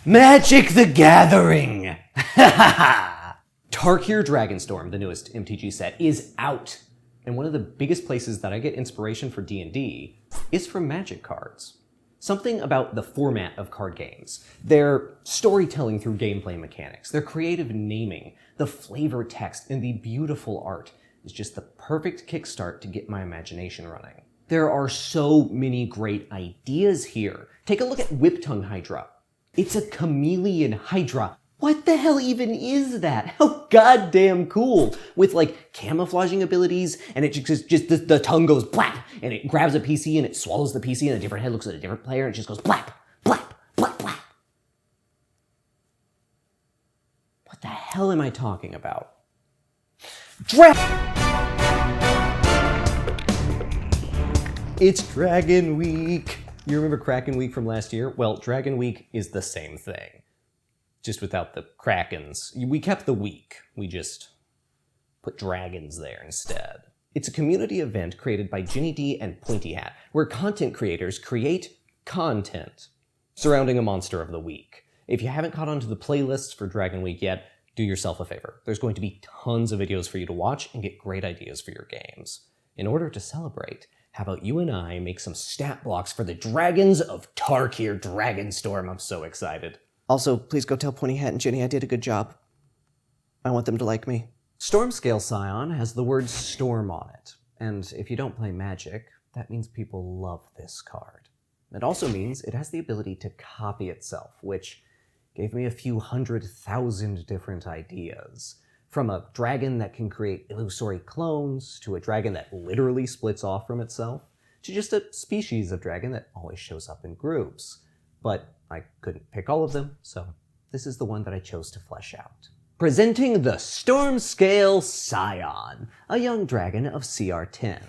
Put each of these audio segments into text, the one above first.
Magic the Gathering! Tarkir Dragonstorm, the newest MTG set, is out. And one of the biggest places that I get inspiration for D&D is from Magic cards. Something about the format of card games, their storytelling through gameplay mechanics, their creative naming, the flavor text, and the beautiful art is just the perfect kickstart to get my imagination running. There are so many great ideas here. Take a look at Whiptongue Hydra. It's a chameleon Hydra. What the hell even is that? How goddamn cool! With like camouflaging abilities, and it just the tongue goes blap, and it grabs a PC and it swallows the PC, and a different head looks at a different player, and it just goes blap, blap, blap, blap. What the hell am I talking about? It's Dragon Week! You remember Kraken Week from last year? Well, Dragon Week is the same thing. Just without the Krakens. We kept the week. We just put dragons there instead. It's a community event created by Ginny D and Pointy Hat, where content creators create content surrounding a monster of the week. If you haven't caught on to the playlists for Dragon Week yet, do yourself a favor. There's going to be tons of videos for you to watch and get great ideas for your games. In order to celebrate, how about you and I make some stat blocks for the Dragons of Tarkir Dragonstorm? I'm so excited. Also, please go tell Pointy Hat and Ginny I did a good job. I want them to like me. Stormscale Scion has the word storm on it. And if you don't play Magic, that means people love this card. It also means it has the ability to copy itself, which gave me a few 100,000 different ideas. From a dragon that can create illusory clones, to a dragon that literally splits off from itself, to just a species of dragon that always shows up in groups. But I couldn't pick all of them, so this is the one that I chose to flesh out. Presenting the Stormscale Scion, a young dragon of CR10.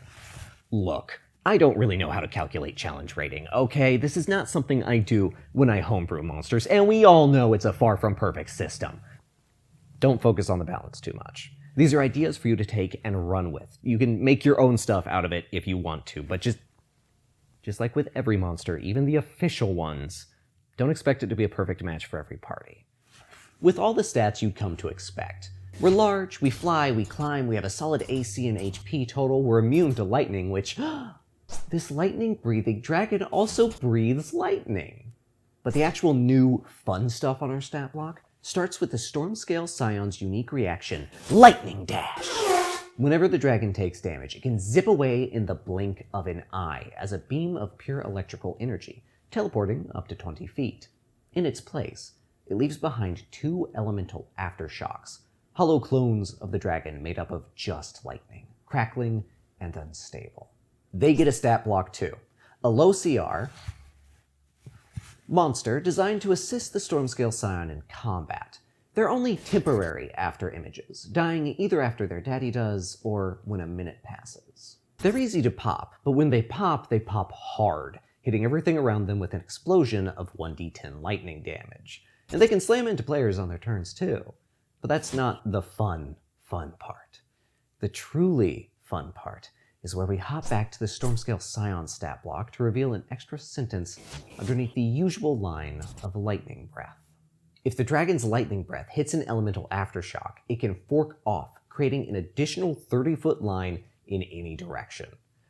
Look, I don't really know how to calculate challenge rating, okay? This is not something I do when I homebrew monsters, and we all know it's a far from perfect system. Don't focus on the balance too much. These are ideas for you to take and run with. You can make your own stuff out of it if you want to, but just like with every monster, even the official ones, don't expect it to be a perfect match for every party. With all the stats you'd come to expect. We're large, we fly, we climb, we have a solid AC and HP total, we're immune to lightning, which, this lightning-breathing dragon also breathes lightning. But the actual new fun stuff on our stat block starts with the Stormscale Scion's unique reaction, Lightning Dash. Whenever the dragon takes damage, it can zip away in the blink of an eye as a beam of pure electrical energy, teleporting up to 20 feet. In its place, it leaves behind 2 elemental aftershocks, hollow clones of the dragon made up of just lightning, crackling and unstable. They get a stat block too, a low CR, monster designed to assist the Stormscale Scion in combat. They're only temporary after images, dying either after their daddy does or when a minute passes. They're easy to pop, but when they pop hard, hitting everything around them with an explosion of 1d10 lightning damage. And they can slam into players on their turns too. But that's not the fun part. The truly fun part is where we hop back to the Stormscale Scion stat block to reveal an extra sentence underneath the usual line of lightning breath. If the dragon's lightning breath hits an elemental aftershock, it can fork off, creating an additional 30-foot line in any direction.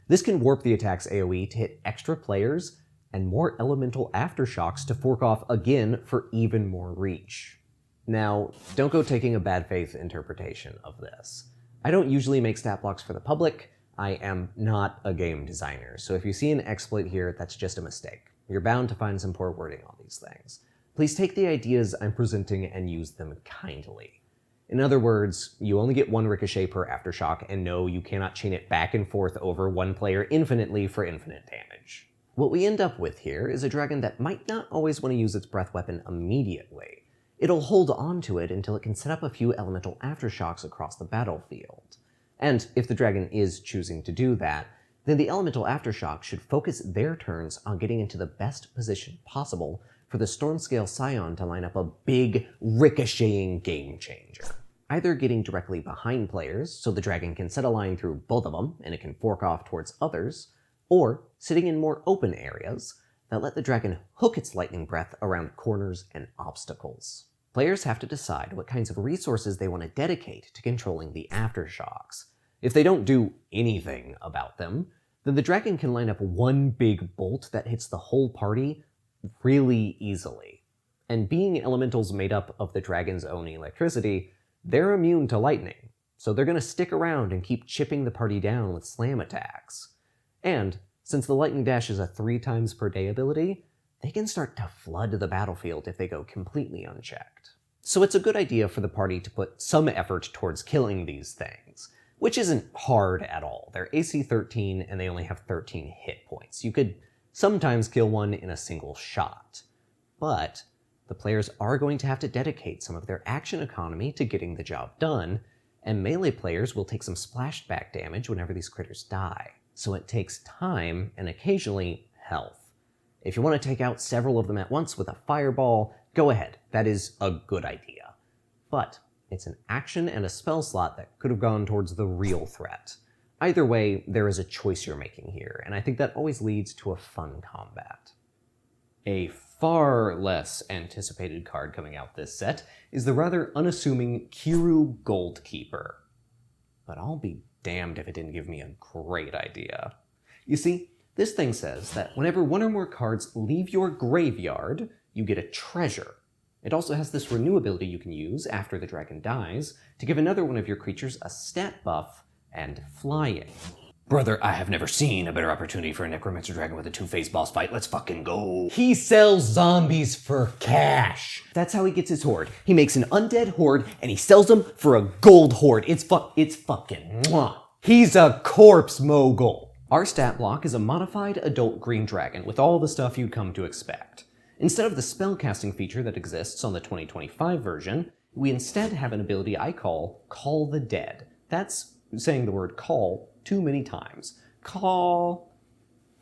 This can warp the attack's AoE to hit extra players, and more elemental aftershocks to fork off again for even more reach. Now, don't go taking a bad faith interpretation of this. I don't usually make stat blocks for the public. I am not a game designer, so if you see an exploit here, that's just a mistake. You're bound to find some poor wording on these things. Please take the ideas I'm presenting and use them kindly. In other words, you only get 1 ricochet per aftershock, and no, you cannot chain it back and forth over one player infinitely for infinite damage. What we end up with here is a dragon that might not always want to use its breath weapon immediately. It'll hold on to it until it can set up a few elemental aftershocks across the battlefield. And if the dragon is choosing to do that, then the elemental aftershock should focus their turns on getting into the best position possible for the Stormscale Scion to line up a big, ricocheting game changer. Either getting directly behind players, so the dragon can set a line through both of them and it can fork off towards others, or sitting in more open areas, that let the dragon hook its lightning breath around corners and obstacles. Players have to decide what kinds of resources they want to dedicate to controlling the aftershocks. If they don't do anything about them, then the dragon can line up one big bolt that hits the whole party really easily. And being elementals made up of the dragon's own electricity, they're immune to lightning, so they're going to stick around and keep chipping the party down with slam attacks. And since the lightning dash is a 3 times per day ability, they can start to flood the battlefield if they go completely unchecked. So it's a good idea for the party to put some effort towards killing these things, which isn't hard at all. They're AC 13 and they only have 13 hit points. You could sometimes kill one in a single shot, but the players are going to have to dedicate some of their action economy to getting the job done, and melee players will take some splashback damage whenever these critters die. So it takes time and occasionally health. If you want to take out several of them at once with a fireball, go ahead, that is a good idea. But it's an action and a spell slot that could have gone towards the real threat. Either way, there is a choice you're making here, and I think that always leads to a fun combat. A far less anticipated card coming out this set is the rather unassuming Kheru Goldkeeper. But I'll be damned if it didn't give me a great idea. You see, this thing says that whenever one or more cards leave your graveyard, you get a treasure. It also has this renew ability you can use after the dragon dies to give another one of your creatures a stat buff and flying. Brother, I have never seen a better opportunity for a Necromancer Dragon with a 2-phase boss fight. Let's fucking go. He sells zombies for cash. That's how he gets his horde. He makes an undead horde and he sells them for a gold horde. It's fucking mwah. He's a corpse mogul. Our stat block is a modified adult green dragon with all the stuff you'd come to expect. Instead of the spellcasting feature that exists on the 2025 version, we instead have an ability I call Call the Dead. That's saying the word call too many times. Call.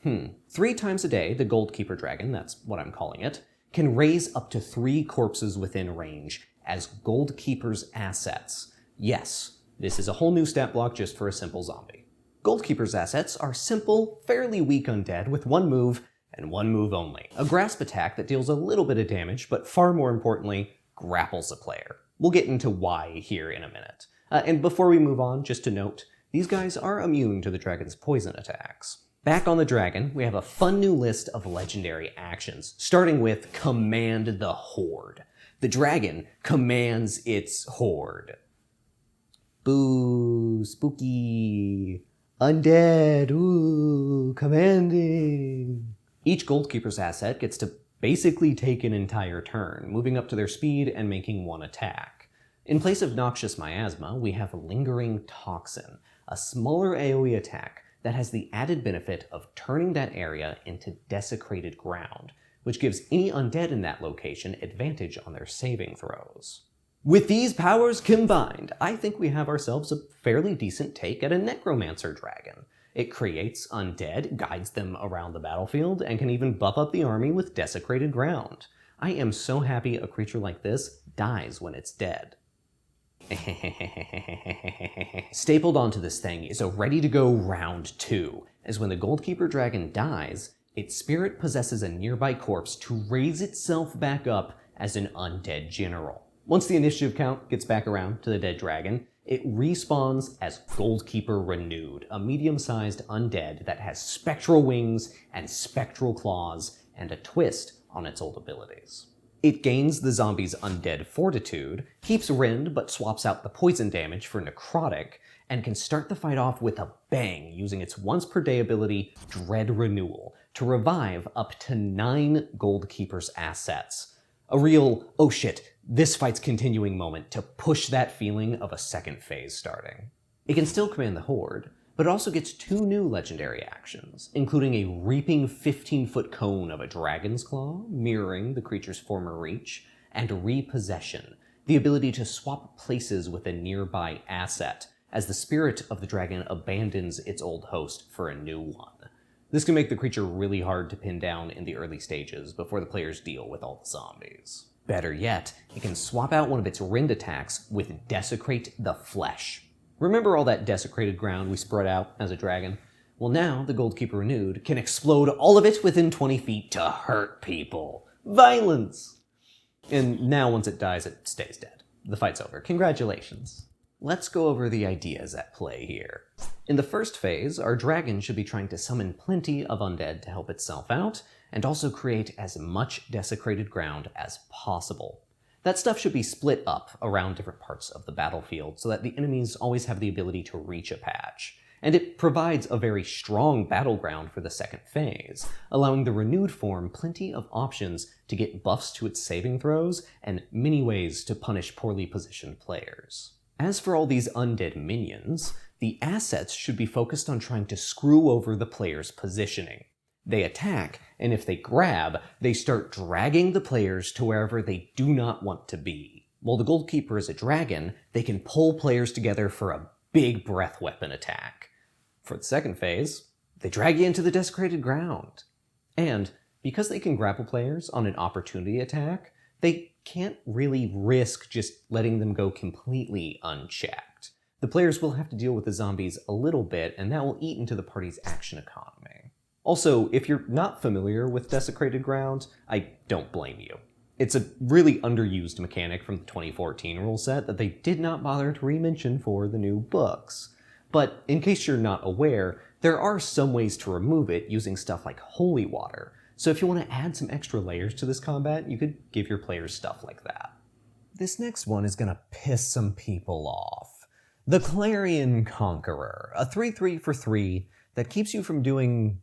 3 times a day, the Goldkeeper dragon, that's what I'm calling it, can raise up to 3 corpses within range as Goldkeeper's assets. Yes, this is a whole new stat block just for a simple zombie. Goldkeeper's assets are simple, fairly weak undead with 1 move, and 1 move only. A grasp attack that deals a little bit of damage, but far more importantly, grapples a player. We'll get into why here in a minute. And before we move on, just to note, these guys are immune to the dragon's poison attacks. Back on the dragon, we have a fun new list of legendary actions, starting with Command the Horde. The dragon commands its horde. Boo, spooky. Undead, ooh, commanding. Each Goldkeeper's asset gets to basically take an entire turn, moving up to their speed and making 1 attack. In place of Noxious Miasma, we have Lingering Toxin, a smaller AoE attack that has the added benefit of turning that area into desecrated ground, which gives any undead in that location advantage on their saving throws. With these powers combined, I think we have ourselves a fairly decent take at a Necromancer Dragon. It creates undead, guides them around the battlefield, and can even buff up the army with desecrated ground. I am so happy a creature like this dies when it's dead. Stapled onto this thing is a ready-to-go round 2, as when the Goldkeeper Dragon dies, its spirit possesses a nearby corpse to raise itself back up as an undead general. Once the initiative count gets back around to the dead dragon, it respawns as Goldkeeper Renewed, a medium-sized undead that has spectral wings and spectral claws and a twist on its old abilities. It gains the zombie's undead fortitude, keeps rend but swaps out the poison damage for necrotic, and can start the fight off with a bang using its once per day ability Dread Renewal to revive up to 9 Goldkeeper's assets. A real, oh shit, this fight's continuing moment to push that feeling of a second phase starting. It can still command the Horde, but it also gets 2 new legendary actions, including a reaping 15-foot cone of a dragon's claw, mirroring the creature's former reach, and repossession, the ability to swap places with a nearby asset, as the spirit of the dragon abandons its old host for a new one. This can make the creature really hard to pin down in the early stages before the players deal with all the zombies. Better yet, it can swap out one of its rend attacks with Desecrate the Flesh. Remember all that desecrated ground we spread out as a dragon? Well, now the Goldkeeper Renewed can explode all of it within 20 feet to hurt people. Violence! And now once it dies, it stays dead. The fight's over. Congratulations. Let's go over the ideas at play here. In the first phase, our dragon should be trying to summon plenty of undead to help itself out, and also create as much desecrated ground as possible. That stuff should be split up around different parts of the battlefield so that the enemies always have the ability to reach a patch. And it provides a very strong battleground for the second phase, allowing the renewed form plenty of options to get buffs to its saving throws and many ways to punish poorly positioned players. As for all these undead minions, the assets should be focused on trying to screw over the player's positioning. They attack, and if they grab, they start dragging the players to wherever they do not want to be. While the Goldkeeper is a dragon, they can pull players together for a big breath weapon attack. For the second phase, they drag you into the desecrated ground. And because they can grapple players on an opportunity attack, they can't really risk just letting them go completely unchecked. The players will have to deal with the zombies a little bit, and that will eat into the party's action economy. Also, if you're not familiar with desecrated ground, I don't blame you. It's a really underused mechanic from the 2014 rule set that they did not bother to re-mention for the new books. But in case you're not aware, there are some ways to remove it using stuff like holy water. So if you want to add some extra layers to this combat, you could give your players stuff like that. This next one is gonna piss some people off. The Clarion Conqueror, a 3/3 for 3 that keeps you from doing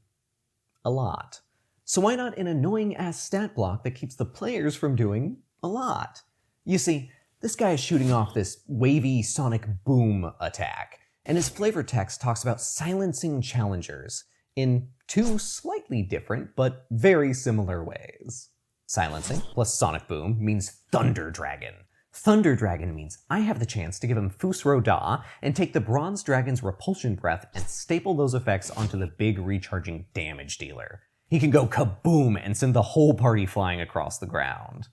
a lot. So why not an annoying-ass stat block that keeps the players from doing a lot? You see, this guy is shooting off this wavy sonic boom attack, and his flavor text talks about silencing challengers in two slightly different but very similar ways. Silencing plus sonic boom means Thunder Dragon. Thunder Dragon means I have the chance to give him Fus Roda and take the Bronze Dragon's Repulsion Breath and staple those effects onto the big recharging damage dealer. He can go kaboom and send the whole party flying across the ground.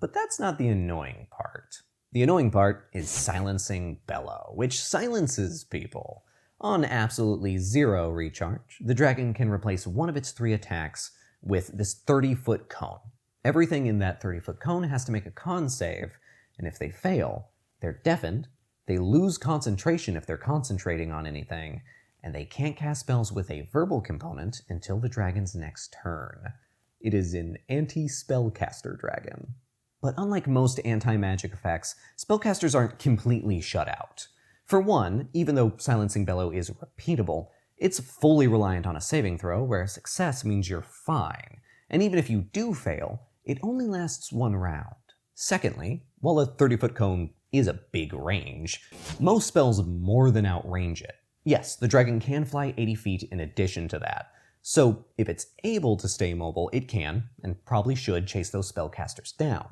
But that's not the annoying part. The annoying part is Silencing Bellow, which silences people. On absolutely 0 recharge, the dragon can replace one of its 3 attacks with this 30-foot cone. Everything in that 30-foot cone has to make a con save, and if they fail, they're deafened, they lose concentration if they're concentrating on anything, and they can't cast spells with a verbal component until the dragon's next turn. It is an anti-spellcaster dragon. But unlike most anti-magic effects, spellcasters aren't completely shut out. For one, even though Silencing Bellow is repeatable, it's fully reliant on a saving throw, where success means you're fine. And even if you do fail, it only lasts 1 round. Secondly, while a 30-foot cone is a big range, most spells more than outrange it. Yes, the dragon can fly 80 feet in addition to that, so if it's able to stay mobile, it can, and probably should, chase those spellcasters down.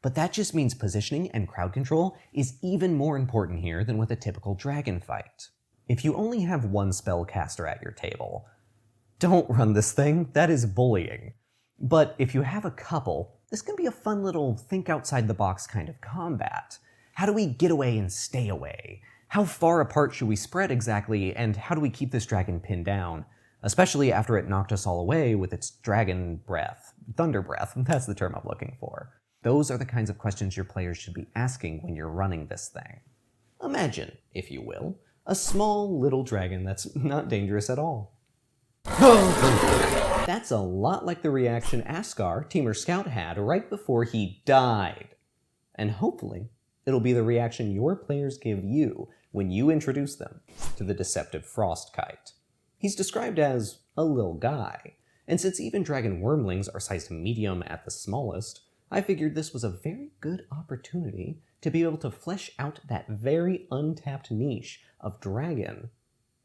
But that just means positioning and crowd control is even more important here than with a typical dragon fight. If you only have 1 spellcaster at your table, don't run this thing, that is bullying. But if you have a couple, this can be a fun little think outside the box kind of combat. How do we get away and stay away? How far apart should we spread exactly, and how do we keep this dragon pinned down? Especially after it knocked us all away with its dragon breath. Thunder breath, that's the term I'm looking for. Those are the kinds of questions your players should be asking when you're running this thing. Imagine, if you will, a small little dragon that's not dangerous at all. That's a lot like the reaction Askar, Teamer Scout, had right before he died. And hopefully, it'll be the reaction your players give you when you introduce them to the Deceptive Frostkite. He's described as a little guy, and since even dragon wormlings are sized medium at the smallest, I figured this was a very good opportunity to be able to flesh out that very untapped niche of dragon,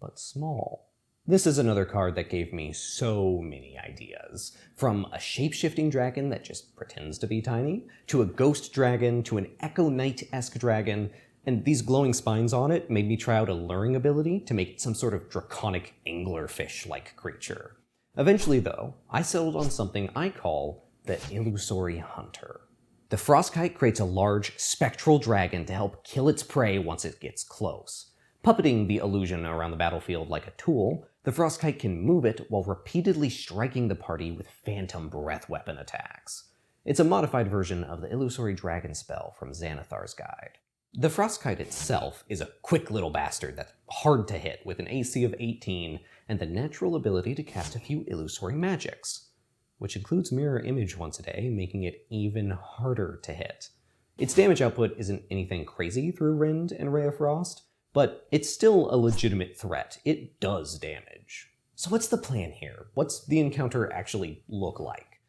but small. This is another card that gave me so many ideas. From a shape-shifting dragon that just pretends to be tiny, to a ghost dragon, to an Echo Knight-esque dragon, and these glowing spines on it made me try out a luring ability to make some sort of draconic anglerfish-like creature. Eventually, though, I settled on something I call the Illusory Hunter. The Frostkite creates a large, spectral dragon to help kill its prey once it gets close. Puppeting the illusion around the battlefield like a tool, The Frostkite can move it while repeatedly striking the party with phantom breath weapon attacks. It's a modified version of the Illusory Dragon spell from Xanathar's Guide. The Frostkite itself is a quick little bastard that's hard to hit with an AC of 18 and the natural ability to cast a few illusory magics, which includes Mirror Image once a day, making it even harder to hit. Its damage output isn't anything crazy through Rend and Ray of Frost, but it's still a legitimate threat. It does damage. So what's the plan here? What's the encounter actually look like?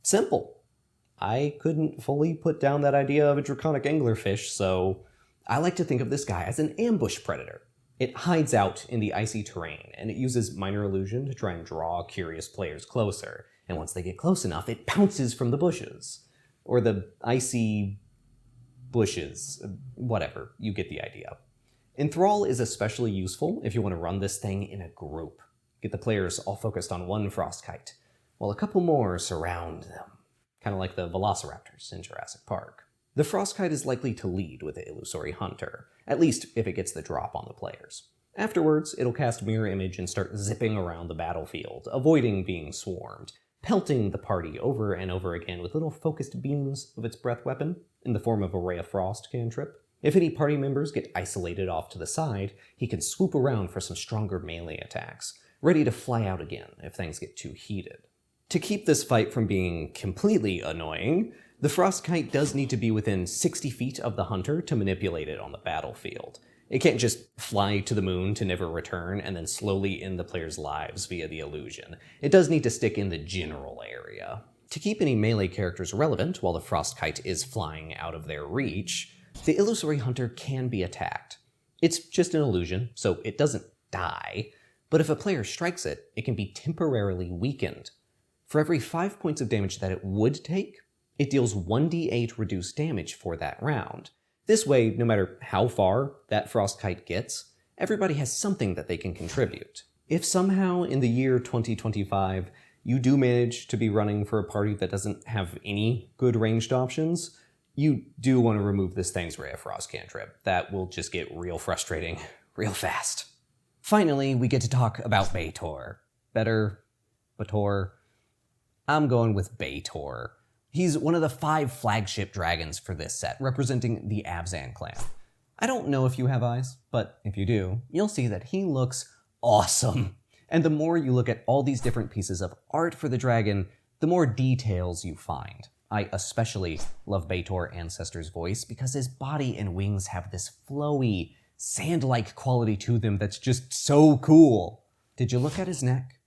Simple. I couldn't fully put down that idea of a draconic anglerfish, so I like to think of this guy as an ambush predator. It hides out in the icy terrain, and it uses Minor Illusion to try and draw curious players closer, and once they get close enough, it pounces from the bushes. Or the icy bushes. Whatever, you get the idea. Enthrall is especially useful if you want to run this thing in a group. Get the players all focused on one Frostkite, while a couple more surround them. Kind of like the velociraptors in Jurassic Park. The Frostkite is likely to lead with the Illusory Hunter, at least if it gets the drop on the players. Afterwards, it'll cast Mirror Image and start zipping around the battlefield, avoiding being swarmed, pelting the party over and over again with little focused beams of its breath weapon in the form of a Ray of Frost cantrip. If any party members get isolated off to the side, he can swoop around for some stronger melee attacks, ready to fly out again if things get too heated. To keep this fight from being completely annoying, the Frostkite does need to be within 60 feet of the hunter to manipulate it on the battlefield. It can't just fly to the moon to never return and then slowly end the player's lives via the illusion. It does need to stick in the general area. To keep any melee characters relevant while the Frostkite is flying out of their reach, the Illusory Hunter can be attacked. It's just an illusion, so it doesn't die, but if a player strikes it, it can be temporarily weakened. For every 5 points of damage that it would take, it deals 1d8 reduced damage for that round. This way, no matter how far that Frostkite gets, everybody has something that they can contribute. If somehow in the year 2025 you do manage to be running for a party that doesn't have any good ranged options, you do want to remove this thing's Ray of Frost cantrip. That will just get real frustrating real fast. Finally, we get to talk about Betor. Betor. I'm going with Betor. He's one of the 5 flagship dragons for this set, representing the Abzan clan. I don't know if you have eyes, but if you do, you'll see that he looks awesome. And the more you look at all these different pieces of art for the dragon, the more details you find. I especially love Betor Ancestor's voice because his body and wings have this flowy, sand-like quality to them that's just so cool. Did you look at his neck?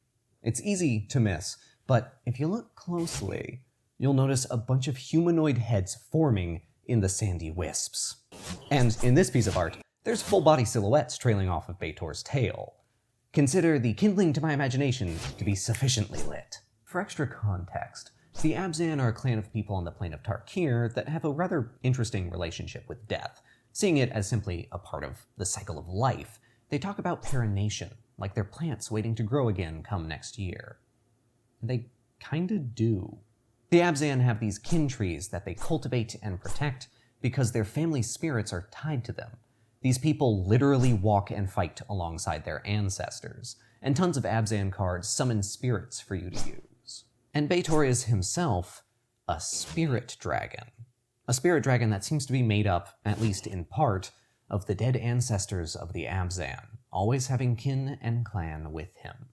It's easy to miss, but if you look closely, you'll notice a bunch of humanoid heads forming in the sandy wisps. And in this piece of art, there's full-body silhouettes trailing off of Betor's tail. Consider the kindling to my imagination to be sufficiently lit. For extra context, the Abzan are a clan of people on the plane of Tarkir that have a rather interesting relationship with death. Seeing it as simply a part of the cycle of life, they talk about perenation, like they're plants waiting to grow again come next year. And they kinda do. The Abzan have these kin trees that they cultivate and protect because their family spirits are tied to them. These people literally walk and fight alongside their ancestors, and tons of Abzan cards summon spirits for you to use. And Betor is himself a spirit dragon. A spirit dragon that seems to be made up, at least in part, of the dead ancestors of the Abzan, always having kin and clan with him.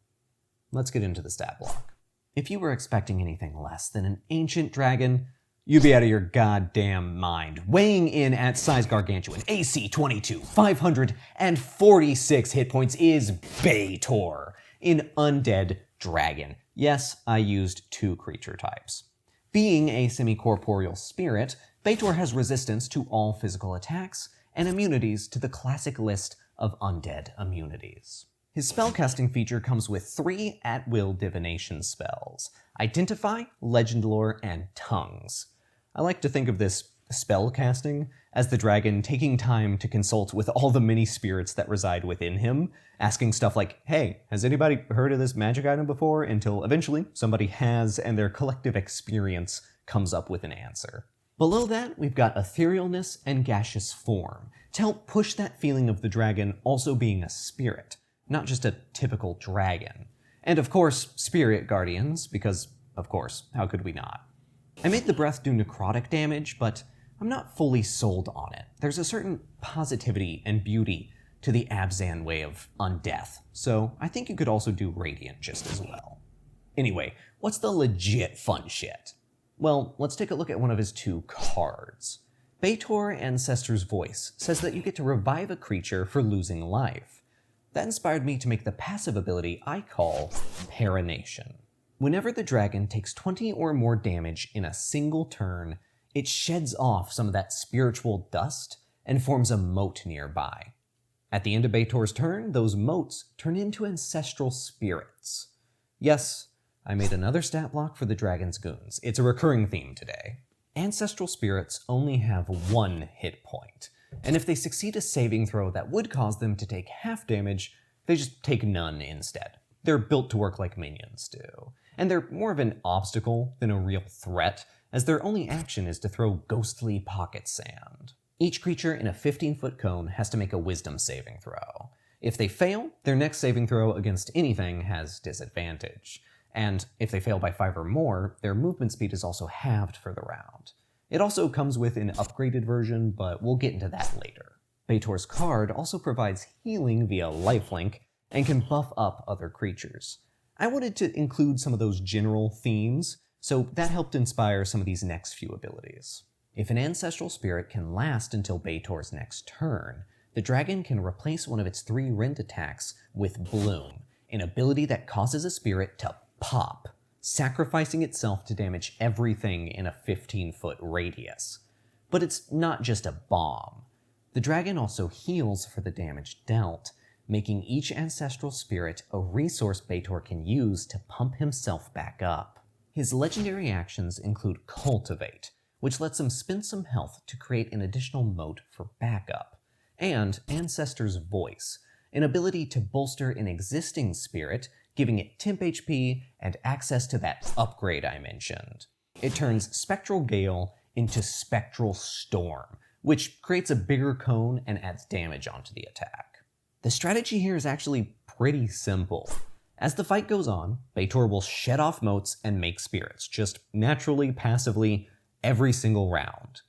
Let's get into the stat block. If you were expecting anything less than an ancient dragon, you'd be out of your goddamn mind. Weighing in at size gargantuan, AC 22, 546 hit points is Betor, an undead dragon. Yes, I used 2 creature types. Being a semi-corporeal spirit, Betor has resistance to all physical attacks and immunities to the classic list of undead immunities. His spellcasting feature comes with 3 at-will divination spells: Identify, Legend Lore, and Tongues. I like to think of this spellcasting as the dragon taking time to consult with all the many spirits that reside within him, asking stuff like, hey, has anybody heard of this magic item before? Until eventually somebody has, and their collective experience comes up with an answer. Below that, we've got etherealness and gaseous form, to help push that feeling of the dragon also being a spirit. not just a typical dragon. And of course, spirit guardians, because, of course, how could we not? I made the breath do necrotic damage, but I'm not fully sold on it. There's a certain positivity and beauty to the Abzan way of undeath, so I think you could also do radiant just as well. Anyway, what's the legit fun shit? Well, let's take a look at one of his 2 cards. Betor, Ancestor's Voice, says that you get to revive a creature for losing life. That inspired me to make the passive ability I call Perenation. Whenever the dragon takes 20 or more damage in a single turn, it sheds off some of that spiritual dust and forms a moat nearby. At the end of Betor's turn, those moats turn into ancestral spirits. Yes, I made another stat block for the dragon's goons. It's a recurring theme today. Ancestral spirits only have 1 hit point, and if they succeed a saving throw that would cause them to take half damage, they just take none instead. They're built to work like minions do, and they're more of an obstacle than a real threat, as their only action is to throw ghostly pocket sand. Each creature in a 15-foot cone has to make a wisdom saving throw. If they fail, their next saving throw against anything has disadvantage. And if they fail by 5 or more, their movement speed is also halved for the round. It also comes with an upgraded version, but we'll get into that later. Betor's card also provides healing via lifelink and can buff up other creatures. I wanted to include some of those general themes, so that helped inspire some of these next few abilities. If an ancestral spirit can last until Betor's next turn, the dragon can replace one of its 3 rend attacks with Bloom, an ability that causes a spirit to pop, sacrificing itself to damage everything in a 15-foot radius. But it's not just a bomb. The dragon also heals for the damage dealt, making each ancestral spirit a resource Betor can use to pump himself back up. His legendary actions include Cultivate, which lets him spend some health to create an additional moat for backup, and Ancestor's Voice, an ability to bolster an existing spirit, giving it temp HP and access to that upgrade I mentioned. It turns Spectral Gale into Spectral Storm, which creates a bigger cone and adds damage onto the attack. The strategy here is actually pretty simple. As the fight goes on, Betor will shed off moats and make spirits, just naturally, passively, every single round.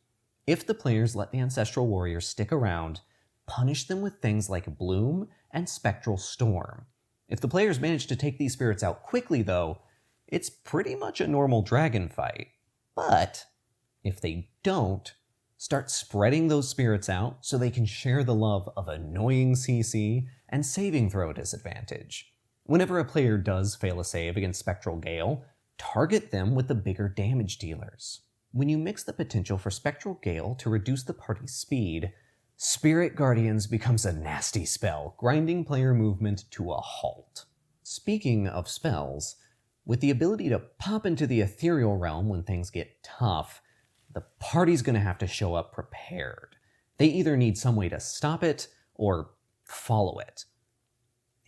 If the players let the Ancestral Warriors stick around, punish them with things like Bloom and Spectral Storm. If the players manage to take these spirits out quickly, though, it's pretty much a normal dragon fight. But if they don't, start spreading those spirits out so they can share the love of annoying CC and saving throw disadvantage. Whenever a player does fail a save against Spectral Gale, target them with the bigger damage dealers. When you mix the potential for Spectral Gale to reduce the party's speed, Spirit Guardians becomes a nasty spell, grinding player movement to a halt. Speaking of spells, with the ability to pop into the ethereal realm when things get tough, the party's gonna have to show up prepared. They either need some way to stop it or follow it.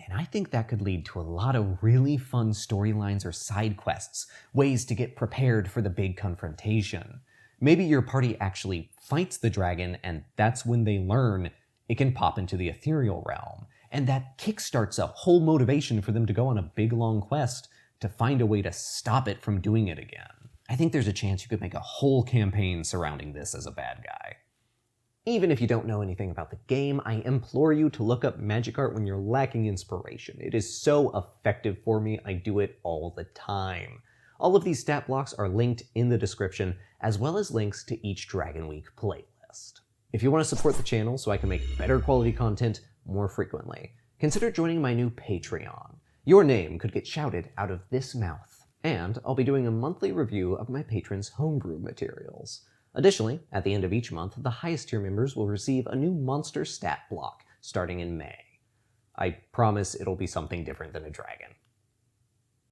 And I think that could lead to a lot of really fun storylines or side quests, ways to get prepared for the big confrontation. Maybe your party actually fights the dragon, and that's when they learn it can pop into the ethereal realm. And that kickstarts a whole motivation for them to go on a big long quest to find a way to stop it from doing it again. I think there's a chance you could make a whole campaign surrounding this as a bad guy. Even if you don't know anything about the game, I implore you to look up magic art when you're lacking inspiration. It is so effective for me, I do it all the time. All of these stat blocks are linked in the description, as well as links to each Dragon Week playlist. If you want to support the channel so I can make better quality content more frequently, consider joining my new Patreon. Your name could get shouted out of this mouth, and I'll be doing a monthly review of my patrons' homebrew materials. Additionally, at the end of each month, the highest tier members will receive a new monster stat block starting in May. I promise it'll be something different than a dragon.